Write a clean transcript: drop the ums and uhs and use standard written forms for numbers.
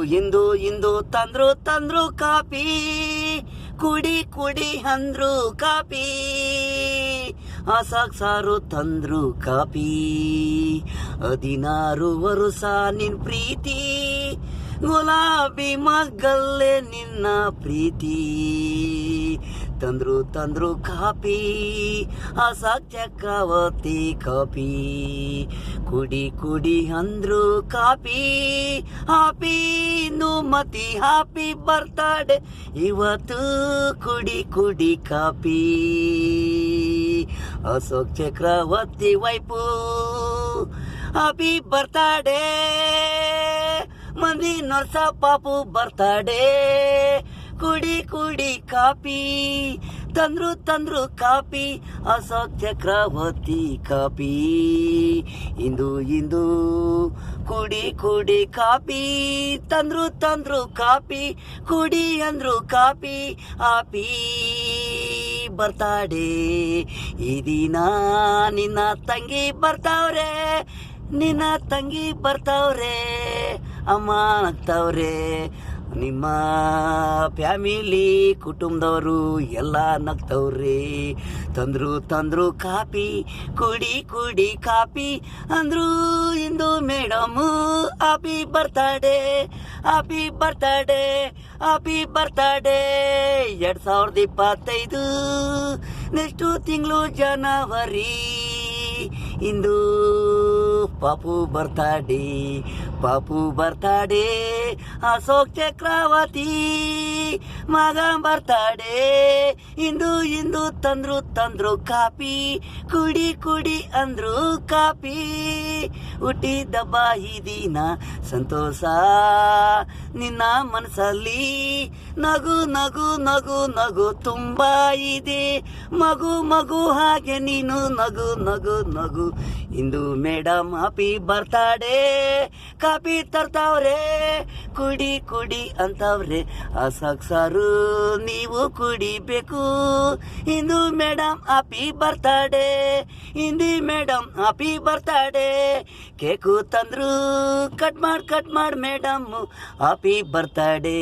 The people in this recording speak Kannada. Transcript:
ಇಂದು ತಂದ್ರು ಕಾಪಿ, ಕುಡಿ ಅಂದ್ರು ಕಾಪಿ, ಸಾರು ತಂದ್ರು ಕಾಪಿ, 16 ವರುಷ ನಿನ್ ಪ್ರೀತಿ, ಗುಲಾಬಿ ಮಗ್ಗಲ್ಲೇ ನಿನ್ನ ಪ್ರೀತಿ, ತಂದ್ರು ಕಾಪಿ, ಸಾಕ್ ಚಕ್ರವರ್ತಿ ಕಾಪಿ, ಕುಡಿ ಅಂದ್ರು ಕಾಪಿ, ಹಾಪಿ ಮತಿ ಹಾಪಿ ಬರ್ತಾಡೆ ಇವತ್ತು, ಕುಡಿ ಕಾಪಿ, ಅಶೋಕ್ ಚಕ್ರವರ್ತಿ ವೈಪು ಹಾಪಿ ಬರ್ತಾಡೆ, ಮಂದಿ ನರ್ಸ ಪಾಪು ಬರ್ತಾಡೆ, ಕುಡಿ ಕಾಪಿ, ತಂದ್ರು ಕಾಪಿ, ಅಶೋಕ್ ಚಕ್ರವರ್ತಿ ಕಾಪಿ, ಇಂದು ಕುಡಿ ಕಾಪಿ, ತಂದ್ರು ಕಾಪಿ, ಕುಡಿ ಅಂದ್ರು ಕಾಪಿ, ಹಾಪಿ ಬರ್ತಾಡೆ ಈ ದಿನ, ನಿನ್ನ ತಂಗಿ ಬರ್ತಾವ್ರೆ, ಅಮ್ಮ ನಗ್ತಾವ್ರೆ, ನಿಮ್ಮ ಫ್ಯಾಮಿಲಿ ಕುಟುಂಬದವರು ಎಲ್ಲ ನಗ್ತವ್ರಿ, ತಂದ್ರು ಕಾಪಿ, ಕುಡಿ ಕಾಪಿ ಅಂದ್ರು ಇಂದು ಮೇಡಮ್, ಹಾಪಿ ಬರ್ತಾಡೆ 2025 ನೆಕ್ಸ್ಟು ತಿಂಗಳು ಜನವರಿ, ಇಂದು ಪಾಪು ಬರ್ತಾಡೆ, ಅಶೋಕ್ ಚಕ್ರವರ್ತಿ ಮಗ ಬರ್ತಾಡೆ, ಇಂದು ತಂದ್ರು ಕಾಪಿ, ಕುಡಿ ಅಂದ್ರು ಕಾಪಿ, ಹುಟ್ಟಿದಬ್ಬ ಈ ದಿನ ಸಂತೋಷ ನಿನ್ನ ಮನಸ್ಸಲ್ಲಿ, ನಗು ತುಂಬಾ ಇದೆ, ಮಗು ಹಾಗೆ ನೀನು ನಗು, ಇಂದು ಮೇಡಮ್ ಹಾಪಿ ಬರ್ತಾಡೆ, ಕಾಪಿ ತರ್ತಾವ್ರೆ, ಕುಡಿ ಅಂತವ್ರೆ, ಅಶೋಕ್ ಸಾರು ನೀವು ಕುಡಿಬೇಕು, ಇಂದು ಮೇಡಮ್ ಹಾಪಿ ಬರ್ತಾಡೆ, ಕೇಕು ತಂದ್ರು ಕಟ್ ಮಾಡ್ ಮೇಡಮ್, ಹಾಪಿ ಬರ್ತಾಡೆ.